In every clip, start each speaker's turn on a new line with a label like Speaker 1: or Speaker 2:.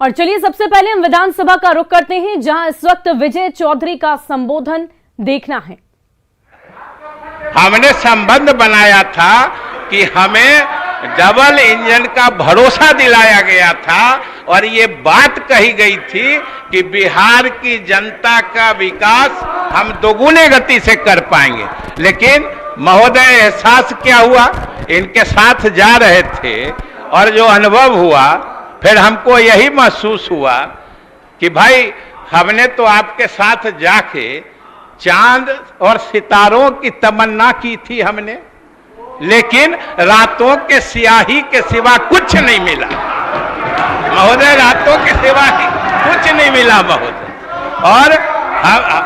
Speaker 1: और चलिए सबसे पहले हम विधानसभा का रुख करते हैं, जहां इस वक्त विजय चौधरी का संबोधन देखना है।
Speaker 2: हमने संबंध बनाया था कि हमें डबल इंजन का भरोसा दिलाया गया था और ये बात कही गई थी कि बिहार की जनता का विकास हम दोगुने गति से कर पाएंगे। लेकिन महोदय, एहसास क्या हुआ, इनके साथ जा रहे थे और जो अनुभव हुआ, फिर हमको यही महसूस हुआ कि भाई हमने तो आपके साथ जाके चांद और सितारों की तमन्ना की थी हमने, लेकिन रातों के स्याही के सिवा कुछ नहीं मिला महोदय। रातों के सिवा कुछ नहीं मिला महोदय। और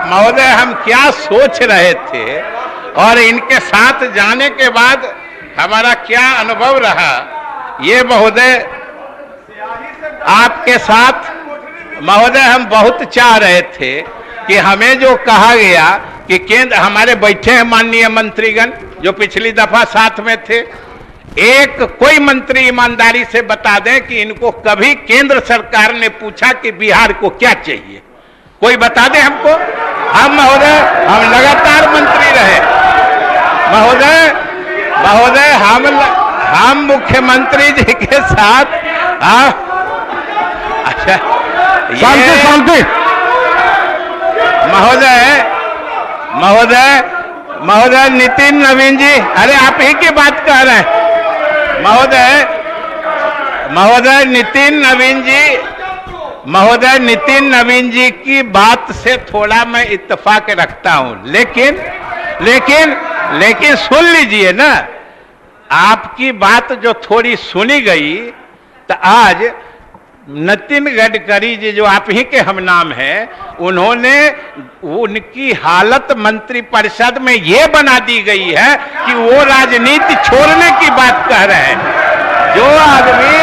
Speaker 2: महोदय, हम क्या सोच रहे थे और इनके साथ जाने के बाद हमारा क्या अनुभव रहा, ये महोदय आपके साथ महोदय हम बहुत चाह रहे थे कि हमें जो कहा गया कि केंद्र, हमारे बैठे हैं माननीय मंत्रीगण जो पिछली दफा साथ में थे, एक कोई मंत्री ईमानदारी से बता दें कि इनको कभी केंद्र सरकार ने पूछा कि बिहार को क्या चाहिए, कोई बता दे हमको। हम महोदय, हम लगातार मंत्री रहे महोदय, हम मुख्यमंत्री जी के साथ अच्छा शांति महोदय नितिन नवीन जी, अरे आप ही की बात कर रहे हैं महोदय नितिन नवीन जी की बात से थोड़ा मैं इत्तेफाक रखता हूं, लेकिन सुन लीजिए ना, आपकी बात जो थोड़ी सुनी गई, तो आज नितिन गडकरी जी जो आप ही के हम नाम हैं, उन्होंने उनकी हालत मंत्रिपरिषद में ये बना दी गई है कि वो राजनीति छोड़ने की बात कह रहे हैं। जो आदमी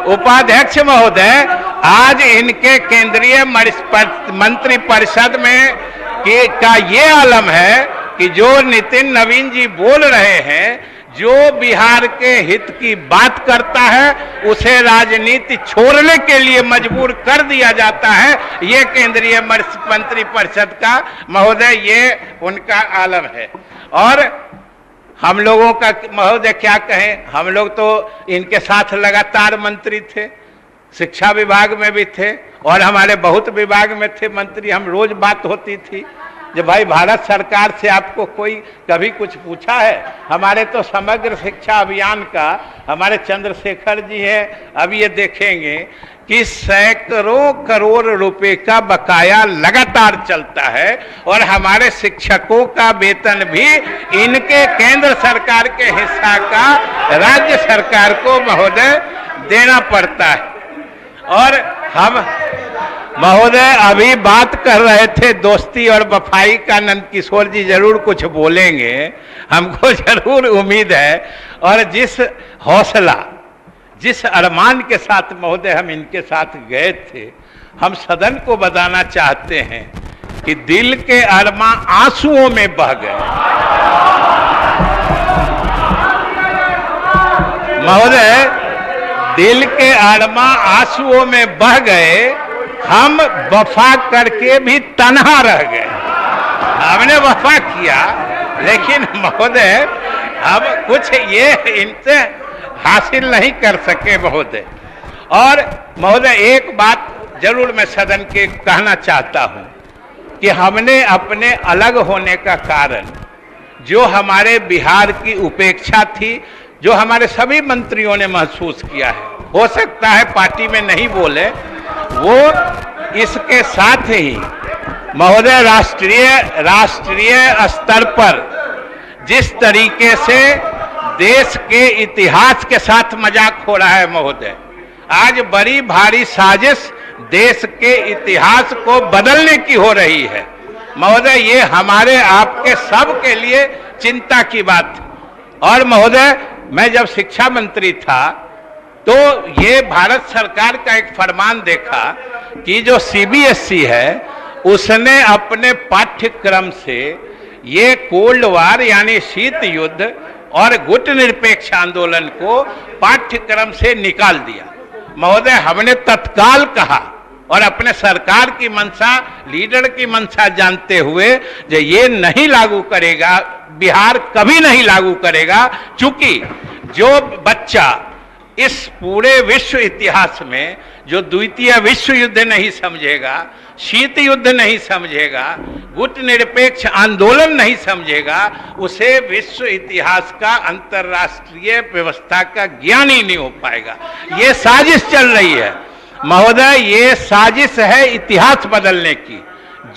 Speaker 2: उपाध्यक्ष महोदय आज इनके केंद्रीय मंत्रिपरिषद में का ये आलम है कि जो नितिन नवीन जी बोल रहे हैं, जो बिहार के हित की बात करता है उसे राजनीति छोड़ने के लिए मजबूर कर दिया जाता है। ये केंद्रीय मंत्रिपरिषद का महोदय, ये उनका आलम है। और हम लोगों का महोदय क्या कहें, हम लोग तो इनके साथ लगातार मंत्री थे, शिक्षा विभाग में भी थे और हमारे बहुत विभाग में थे मंत्री। हम रोज बात होती थी जब भाई भारत सरकार से आपको कोई कभी कुछ पूछा है। हमारे तो समग्र शिक्षा अभियान का हमारे चंद्रशेखर जी हैं, अब ये देखेंगे कि सैकड़ों करोड़ रुपए का बकाया लगातार चलता है और हमारे शिक्षकों का वेतन भी इनके केंद्र सरकार के हिस्सा का राज्य सरकार को महोदय देना पड़ता है। और हम महोदय अभी बात कर रहे थे दोस्ती और वफाई का, नंदकिशोर जी जरूर कुछ बोलेंगे, हमको जरूर उम्मीद है। और जिस हौसला, जिस अरमान के साथ महोदय हम इनके साथ गए थे, हम सदन को बताना चाहते हैं कि दिल के अरमान आंसुओं में बह गए महोदय, दिल के अरमान आंसुओं में बह गए। हम वफा करके भी तन्हा रह गए। हमने वफा किया, लेकिन महोदय हम कुछ ये इनसे हासिल नहीं कर सके महोदय। और महोदय एक बात जरूर मैं सदन के कहना चाहता हूं कि हमने अपने अलग होने का कारण, जो हमारे बिहार की उपेक्षा थी, जो हमारे सभी मंत्रियों ने महसूस किया है, हो सकता है पार्टी में नहीं बोले, वो इसके साथ ही महोदय राष्ट्रीय स्तर पर जिस तरीके से देश के इतिहास के साथ मजाक हो रहा है महोदय, आज बड़ी भारी साजिश देश के इतिहास को बदलने की हो रही है महोदय। ये हमारे आपके सब के लिए चिंता की बात है। और महोदय मैं जब शिक्षा मंत्री था तो ये भारत सरकार का एक फरमान देखा कि जो सीबीएसई है उसने अपने पाठ्यक्रम से ये कोल्ड वार यानी शीत युद्ध और गुट निरपेक्ष आंदोलन को पाठ्यक्रम से निकाल दिया। महोदय, हमने तत्काल कहा और अपने सरकार की मंशा, लीडर की मंशा जानते हुए जो ये नहीं लागू करेगा, बिहार कभी नहीं लागू करेगा, चूंकि जो बच्चा इस पूरे विश्व इतिहास में जो द्वितीय विश्व युद्ध नहीं समझेगा, शीत युद्ध नहीं समझेगा, गुट निरपेक्ष आंदोलन नहीं समझेगा, उसे विश्व इतिहास का, अंतर्राष्ट्रीय व्यवस्था का ज्ञान ही नहीं हो पाएगा। ये साजिश चल रही है महोदय, ये साजिश है इतिहास बदलने की।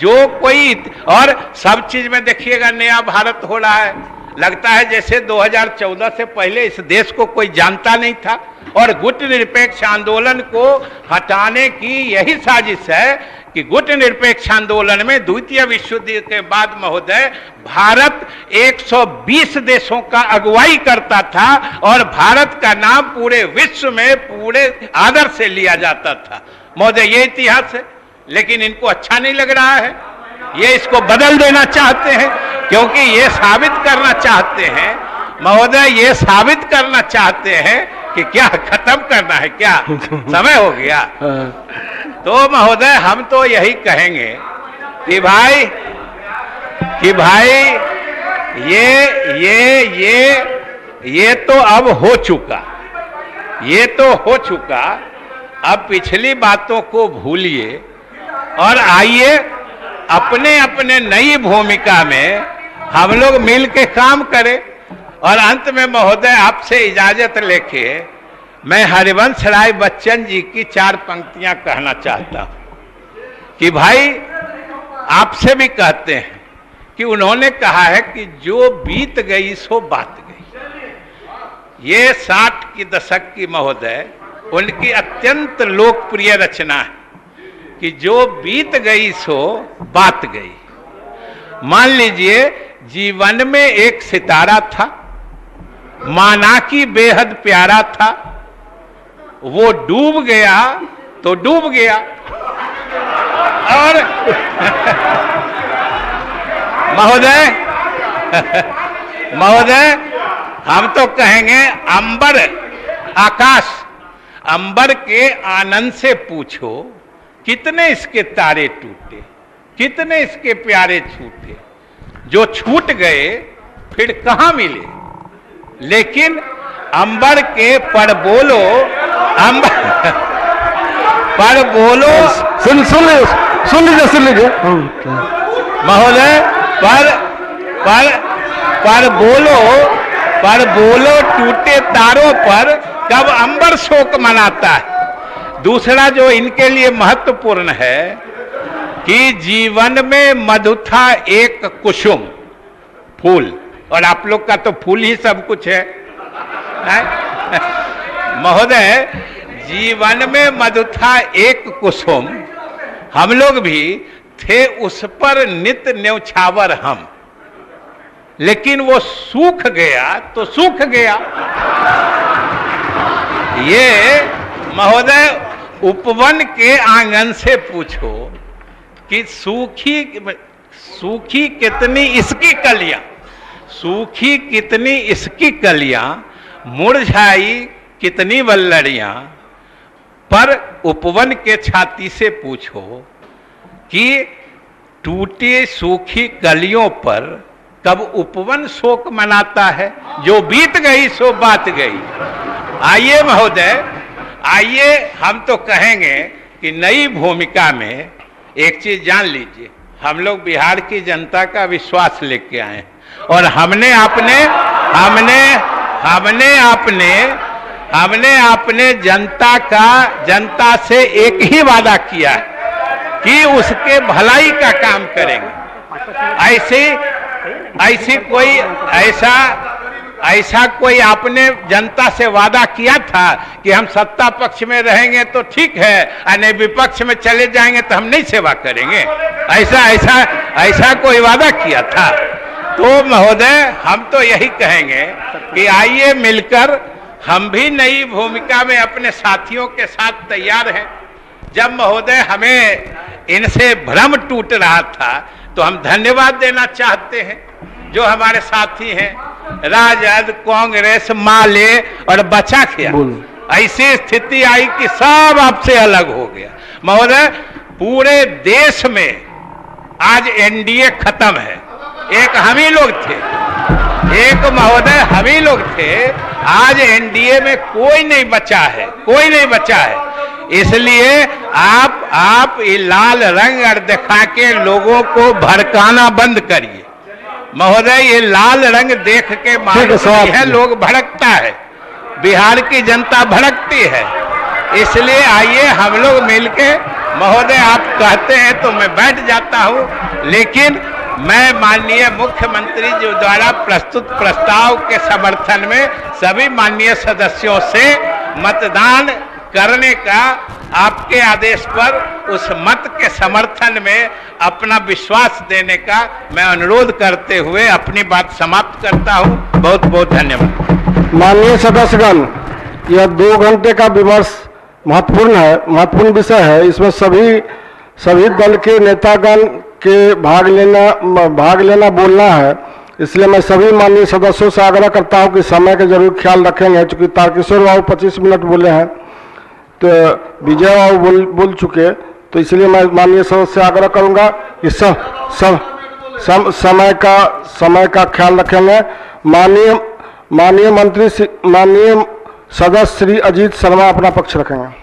Speaker 2: जो कोई और सब चीज में देखिएगा नया भारत हो रहा है, लगता है जैसे 2014 से पहले इस देश को कोई जानता नहीं था। और गुट निरपेक्ष आंदोलन को हटाने की यही साजिश है कि गुट निरपेक्ष आंदोलन में द्वितीय विश्व युद्ध के बाद महोदय भारत 120 देशों का अगुवाई करता था और भारत का नाम पूरे विश्व में पूरे आदर से लिया जाता था। महोदय, ये इतिहास है, लेकिन इनको अच्छा नहीं लग रहा है। ये इसको बदल देना चाहते हैं, क्योंकि ये साबित करना चाहते हैं महोदय, ये साबित करना चाहते हैं कि क्या खत्म करना है, क्या समय हो गया। तो महोदय, हम तो यही कहेंगे कि भाई ये तो अब हो चुका, ये तो हो चुका। अब पिछली बातों को भूलिए और आइए अपने अपने नई भूमिका में हम लोग मिल के काम करें। और अंत में महोदय, आपसे इजाजत लेके मैं हरिवंश राय बच्चन जी की 4 पंक्तियां कहना चाहता हूं कि भाई आपसे भी कहते हैं कि उन्होंने कहा है कि जो बीत गई सो बात गई। ये 60 के दशक की महोदय उनकी अत्यंत लोकप्रिय रचना है कि जो बीत गई सो बात गई। मान लीजिए जीवन में एक सितारा था, माना कि बेहद प्यारा था, वो डूब गया तो डूब गया। और महोदय हम तो कहेंगे अंबर आकाश, अंबर के आनंद से पूछो कितने इसके तारे टूटे, कितने इसके प्यारे छूटे, जो छूट गए फिर कहां मिले। लेकिन अंबर के पर बोलो, अंबर पर बोलो, सुन लीजिए महोदय, पर बोलो टूटे तारों पर कब अंबर शोक मनाता है। दूसरा जो इनके लिए महत्वपूर्ण है कि जीवन में मधु था एक कुसुम फूल, और आप लोग का तो फूल ही सब कुछ है, महोदय। जीवन में मधु था एक कुसुम, हम लोग भी थे उस पर नित न्यौछावर हम, लेकिन वो सूख गया तो सूख गया। ये महोदय उपवन के आंगन से पूछो कि सूखी कितनी इसकी कलियां, सूखी कितनी इसकी कलियां, मुरझाई कितनी वल्लड़ियां। पर उपवन के छाती से पूछो कि टूटी सूखी कलियों पर कब उपवन शोक मनाता है। जो बीत गई सो बात गई। आइए महोदय, आइए हम तो कहेंगे कि नई भूमिका में एक चीज जान लीजिए, हम लोग बिहार की जनता का विश्वास लेके आए और हमने अपने जनता से एक ही वादा किया कि उसके भलाई का काम करेंगे। ऐसा कोई आपने जनता से वादा किया था कि हम सत्ता पक्ष में रहेंगे तो ठीक है, और विपक्ष में चले जाएंगे तो हम नहीं सेवा करेंगे, ऐसा कोई वादा किया था। तो महोदय हम तो यही कहेंगे कि आइए मिलकर हम भी नई भूमिका में अपने साथियों के साथ तैयार हैं। जब महोदय हमें इनसे भ्रम टूट रहा था, तो हम धन्यवाद देना चाहते हैं जो हमारे साथी हैं राजद, कांग्रेस, माले और बचा क्या, ऐसी स्थिति आई कि सब आपसे अलग हो गया। महोदय, पूरे देश में आज एनडीए खत्म है, एक हम ही लोग थे, एक महोदय हम ही लोग थे, आज एनडीए में कोई नहीं बचा है, कोई नहीं बचा है। इसलिए आप ये लाल रंग दिखा के लोगों को भड़काना बंद करिए महोदय। ये लाल रंग देख के मालूम है लोग भड़कता है, बिहार की जनता भड़कती है। इसलिए आइए हम लोग मिलके, महोदय आप कहते हैं तो मैं बैठ जाता हूं, लेकिन मैं माननीय मुख्यमंत्री जी द्वारा प्रस्तुत प्रस्ताव के समर्थन में सभी माननीय सदस्यों से मतदान करने का, आपके आदेश पर उस मत के समर्थन में अपना विश्वास देने का मैं अनुरोध करते हुए अपनी बात समाप्त करता हूं। बहुत बहुत धन्यवाद।
Speaker 3: माननीय सदस्यगण, यह 2 घंटे का विमर्श महत्वपूर्ण विषय है। इसमें सभी दल के नेतागण के भाग लेना बोलना है। इसलिए मैं सभी माननीय सदस्यों से आग्रह करता हूं कि समय का जरूर ख्याल रखेंगे। चूंकि तारकिशोर बाबू 25 मिनट बोले हैं, तो विजय बाबू बोल चुके, तो इसलिए मैं माननीय सदस्य से आग्रह करूंगा कि समय का ख्याल रखेंगे। माननीय सदस्य श्री अजीत शर्मा अपना पक्ष रखेंगे।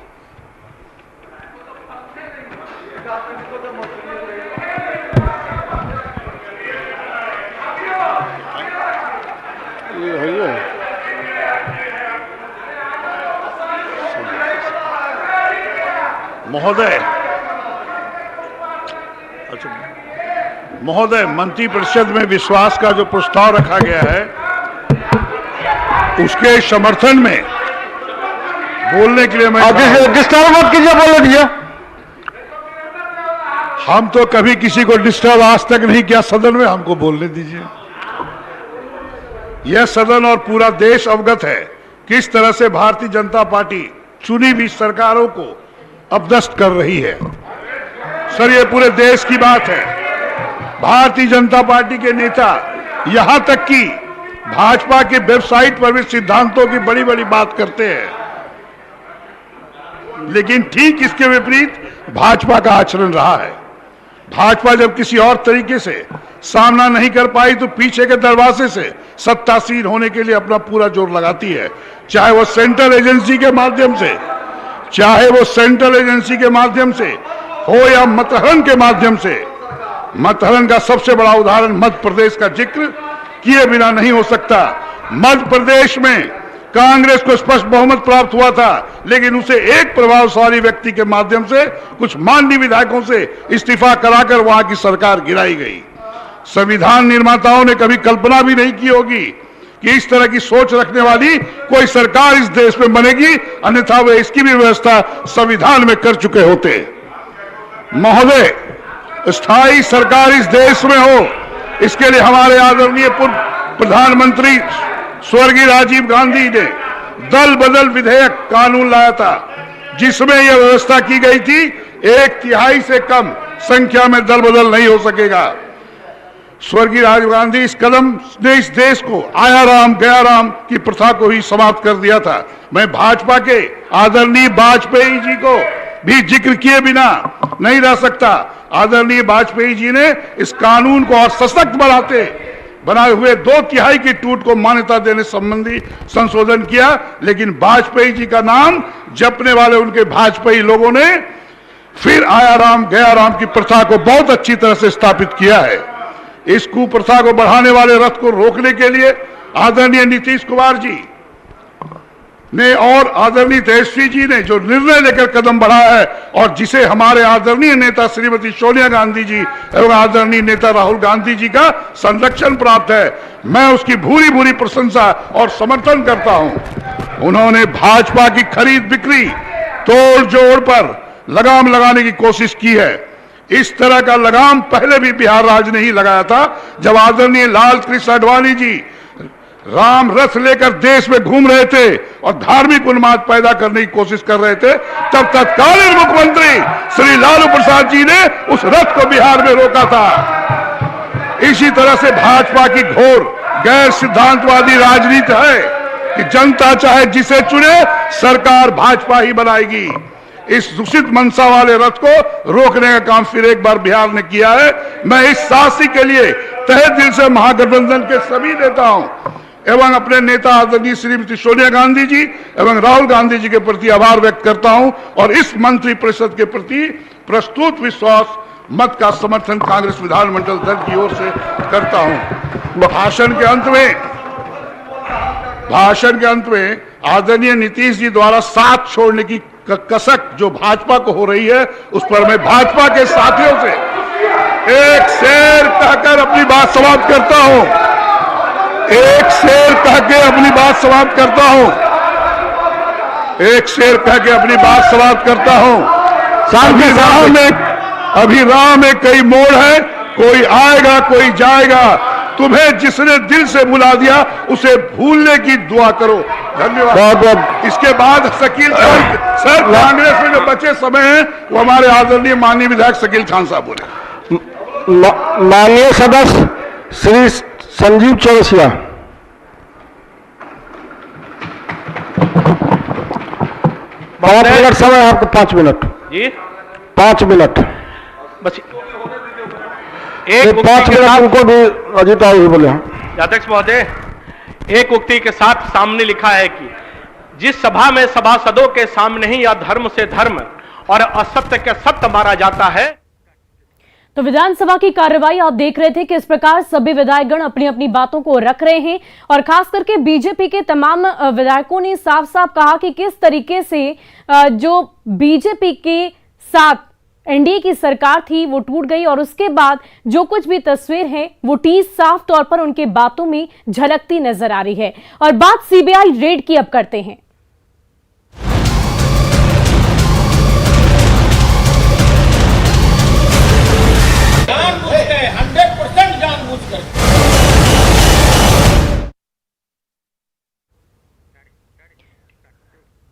Speaker 4: महोदय, मंत्रिपरिषद में विश्वास का जो प्रस्ताव रखा गया है उसके समर्थन में बोलने के लिए मैं
Speaker 3: डिस्टर्ब मत कीजिए, बोले दीजिए।
Speaker 4: हम तो कभी किसी को डिस्टर्ब आज तक नहीं किया सदन में, हमको बोलने दीजिए। यह सदन और पूरा देश अवगत है किस तरह से भारतीय जनता पार्टी चुनी हुई सरकारों को अपदस्थ कर रही है। सर, ये पूरे देश की बात है। भारतीय जनता पार्टी के नेता यहां तक कि भाजपा के वेबसाइट पर भी सिद्धांतों की बड़ी बड़ी बात करते हैं, लेकिन ठीक इसके विपरीत भाजपा का आचरण रहा है। भाजपा जब किसी और तरीके से सामना नहीं कर पाई तो पीछे के दरवाजे से सत्तासीन होने के लिए अपना पूरा जोर लगाती है, चाहे वो सेंट्रल एजेंसी के माध्यम से हो या मतहरण के माध्यम से। मतहरण का सबसे बड़ा उदाहरण मध्य प्रदेश का जिक्र किए बिना नहीं हो सकता। मध्य प्रदेश में कांग्रेस को स्पष्ट बहुमत प्राप्त हुआ था, लेकिन उसे एक प्रभावशाली व्यक्ति के माध्यम से कुछ माननीय विधायकों से इस्तीफा कराकर वहां की सरकार गिराई गई। संविधान निर्माताओं ने कभी कल्पना भी नहीं की होगी कि इस तरह की सोच रखने वाली कोई सरकार इस देश में बनेगी, अन्यथा वे इसकी भी व्यवस्था संविधान में कर चुके होते। महोदय, स्थायी सरकार इस देश में हो, इसके लिए हमारे आदरणीय पूर्व प्रधानमंत्री स्वर्गीय राजीव गांधी ने दल बदल विधेयक कानून लाया था, जिसमें यह व्यवस्था की गई थी 1/3 से कम संख्या में दल बदल नहीं हो सकेगा। स्वर्गीय राजीव गांधी इस कदम ने इस देश को आया राम गया राम की प्रथा को ही समाप्त कर दिया था। मैं भाजपा के आदरणीय वाजपेयी जी को भी जिक्र किए बिना नहीं रह सकता। आदरणीय वाजपेयी जी ने इस कानून को और सशक्त बनाए हुए 2/3 की टूट को मान्यता देने संबंधी संशोधन किया, लेकिन वाजपेयी जी का नाम जपने वाले उनके भाजपाई लोगों ने फिर आया राम गया राम की प्रथा को बहुत अच्छी तरह से स्थापित किया है। इस कुप्रथा को बढ़ाने वाले रथ को रोकने के लिए आदरणीय नीतीश कुमार जी ने और आदरणीय तेजस्वी जी ने जो निर्णय लेकर कदम बढ़ाया है और जिसे हमारे आदरणीय नेता श्रीमती सोनिया गांधी जी एवं आदरणीय नेता राहुल गांधी जी का संरक्षण प्राप्त है, मैं उसकी भूरी भूरी प्रशंसा और समर्थन करता हूं। उन्होंने भाजपा की खरीद बिक्री तोड़ जोड़ पर लगाम लगाने की कोशिश की है। इस तरह का लगाम पहले भी बिहार राज्य ने ही लगाया था, जब आदरणीय लाल कृष्ण आडवाणी जी राम रथ लेकर देश में घूम रहे थे और धार्मिक उन्माद पैदा करने की कोशिश कर रहे थे। तब तत्कालीन मुख्यमंत्री श्री लालू प्रसाद जी ने उस रथ को बिहार में रोका था। इसी तरह से भाजपा की घोर गैर सिद्धांतवादी राजनीति है कि जनता चाहे जिसे चुने, सरकार भाजपा ही बनाएगी। इस दूषित मनसा वाले रथ को रोकने का काम फिर एक बार बिहार ने किया है। मैं इस साहसी के लिए तहे दिल से महागठबंधन के सभी नेताओं एवं अपने नेता आदरणीय श्रीमती सोनिया गांधी जी एवं राहुल गांधी जी के प्रति आभार व्यक्त करता हूं और इस मंत्रिपरिषद के प्रति प्रस्तुत विश्वास मत का समर्थन कांग्रेस विधानमंडल दल की ओर से करता हूं। भाषण के अंत में आदरणीय नीतीश जी द्वारा साथ छोड़ने की कसक जो भाजपा को हो रही है, उस पर मैं भाजपा के साथियों से एक शेर कहकर अपनी बात समाप्त करता हूं। एक शेर कह के अपनी बात समाप्त करता हूं। एक शेर कह के अपनी बात समाप्त करता हूं। अभी राह में कई मोड़ है, कोई आएगा कोई जाएगा। तुम्हें जिसने दिल से बुला दिया उसे भूलने की दुआ करो। धन्यवाद। इसके बाद शकील सर कांग्रेस में जो बचे समय है वो हमारे आदरणीय माननीय विधायक शकील खान साहब बोले।
Speaker 3: माननीय सदस्य श्री संजीव चौरसिया। 5 मिनट समय आपको। 5 मिनट
Speaker 5: जी,
Speaker 3: 5 मिनट
Speaker 5: बस
Speaker 3: एक 5 मिनट उनको भी अजीत ही बोले।
Speaker 5: अध्यक्ष महोदय, एक उक्ति के साथ सामने लिखा है कि जिस सभा में सभासदों के सामने ही या धर्म से धर्म और असत्य के सत्य मारा जाता है।
Speaker 1: तो विधानसभा की कार्यवाही आप देख रहे थे कि इस प्रकार सभी विधायकगण अपनी अपनी बातों को रख रहे हैं और खास करके बीजेपी के तमाम विधायकों ने साफ साफ कहा कि किस तरीके से जो बीजेपी के साथ एनडीए की सरकार थी वो टूट गई और उसके बाद जो कुछ भी तस्वीर है वो टीज साफ तौर पर उनके बातों में झलकती नजर आ रही है। और बात सीबीआई रेड की अब करते हैं।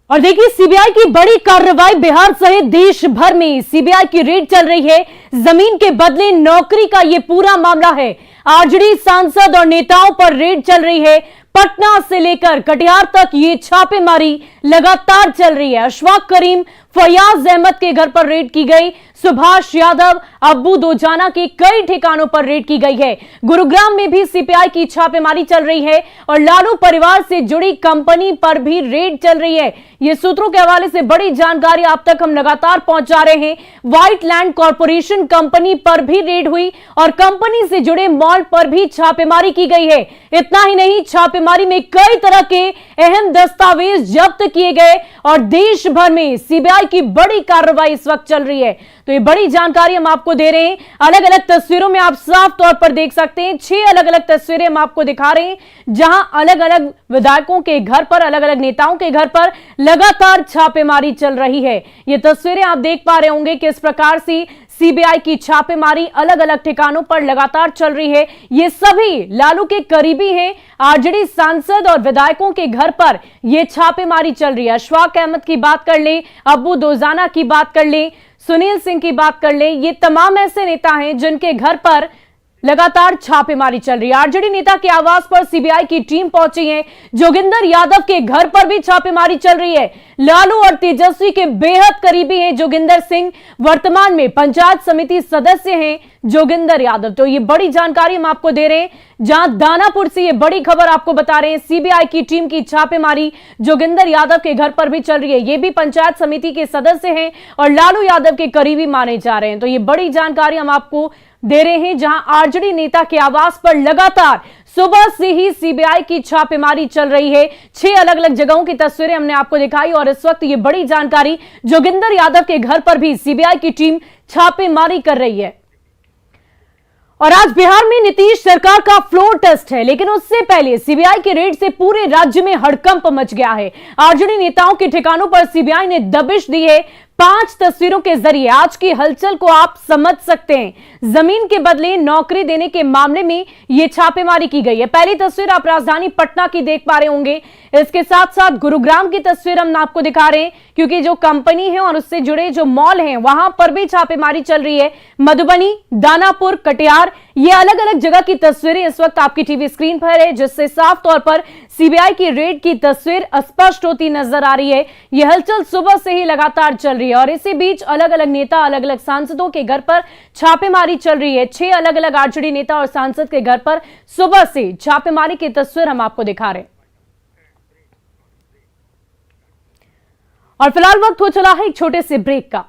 Speaker 1: और देखिए सीबीआई की बड़ी कार्रवाई, बिहार सहित देश भर में सीबीआई की रेड चल रही है। जमीन के बदले नौकरी का ये पूरा मामला है। आरजेडी सांसद और नेताओं पर रेड चल रही है। पटना से लेकर कटिहार तक ये छापेमारी लगातार चल रही है। अशफाक करीम, फयाज अहमद के घर पर रेड की गई। सुभाष यादव, अब्बू दोजाना के कई ठिकानों पर रेड की गई है। गुरुग्राम में भी सीबीआई की छापेमारी चल रही है और लालू परिवार से जुड़ी कंपनी पर भी रेड चल रही है। ये सूत्रों के हवाले से बड़ी जानकारी आप तक हम लगातार पहुंचा रहे हैं। व्हाइट लैंड कॉर्पोरेशन कंपनी पर भी रेड हुई और कंपनी से जुड़े मॉल पर भी छापेमारी की गई है। इतना ही नहीं, छापेमारी में कई तरह के अहम दस्तावेज जब्त किए गए और देश भर में सीबीआई की बड़ी कार्रवाई इस वक्त चल रही है। तो ये बड़ी जानकारी हम आपको दे रहे हैं। अलग अलग तस्वीरों में आप साफ तौर पर देख सकते हैं। 6 अलग अलग तस्वीरें हम आपको दिखा रहे हैं जहां अलग अलग विधायकों के घर पर, अलग अलग नेताओं के घर पर लगातार छापेमारी चल रही है। ये तस्वीरें आप देख पा रहे होंगे कि इस प्रकार से सीबीआई की छापेमारी अलग अलग ठिकानों पर लगातार चल रही है। ये सभी लालू के करीबी हैं। आरजेडी सांसद और विधायकों के घर पर यह छापेमारी चल रही है। अशफाक अहमद की बात कर ले, अब्बू दोजाना की बात कर ले, सुनील सिंह की बात कर ले, ये तमाम ऐसे नेता हैं जिनके घर पर लगातार छापेमारी चल रही है। आरजेडी नेता के आवास पर सीबीआई की टीम पहुंची है। जोगिंदर यादव के घर पर भी छापेमारी चल रही है। लालू और तेजस्वी के बेहद करीबी हैं जोगिंदर सिंह, वर्तमान में पंचायत समिति सदस्य हैं जोगिंदर यादव। तो ये बड़ी जानकारी हम आपको दे रहे हैं। जहां दानापुर से ये बड़ी खबर आपको बता रहे हैं, सीबीआई की टीम की छापेमारी जोगिंदर यादव के घर पर भी चल रही है। ये भी पंचायत समिति के सदस्य हैं और लालू यादव के करीबी माने जा रहे हैं। तो ये बड़ी जानकारी हम आपको दे रहे हैं। जहां आरजेडी नेता के आवास पर लगातार सुबह से ही सीबीआई की छापेमारी चल रही है। 6 अलग अलग जगहों की तस्वीरें हमने आपको दिखाई और इस वक्त ये बड़ी जानकारी, जोगिंदर यादव के घर पर भी सीबीआई की टीम छापेमारी कर रही है। और आज बिहार में नीतीश सरकार का फ्लोर टेस्ट है, लेकिन उससे पहले सीबीआई के रेड से पूरे राज्य में हड़कंप मच गया है। आरजेडी नेताओं के ठिकानों पर सीबीआई ने दबिश दी है। 5 तस्वीरों के जरिए आज की हलचल को आप समझ सकते हैं। जमीन के बदले नौकरी देने के मामले में यह छापेमारी की गई है। पहली तस्वीर आप राजधानी पटना की देख पा रहे होंगे। इसके साथ साथ गुरुग्राम की तस्वीर हम आपको दिखा रहे हैं, क्योंकि जो कंपनी है और उससे जुड़े जो मॉल हैं वहां पर भी छापेमारी चल रही है। मधुबनी, दानापुर, कटिहार, ये अलग अलग जगह की तस्वीरें इस वक्त आपकी टीवी स्क्रीन पर है, जिससे साफ तौर पर सीबीआई की रेड की तस्वीर स्पष्ट होती नजर आ रही है। यह हलचल सुबह से ही लगातार चल रही है और इसी बीच अलग अलग नेता, अलग अलग सांसदों के घर पर छापेमारी चल रही है। 6 अलग अलग आरजेडी नेता और सांसद के घर पर सुबह से छापेमारी की तस्वीर हम आपको दिखा रहे हैं। और फिलहाल वक्त हो चला है एक छोटे से ब्रेक का।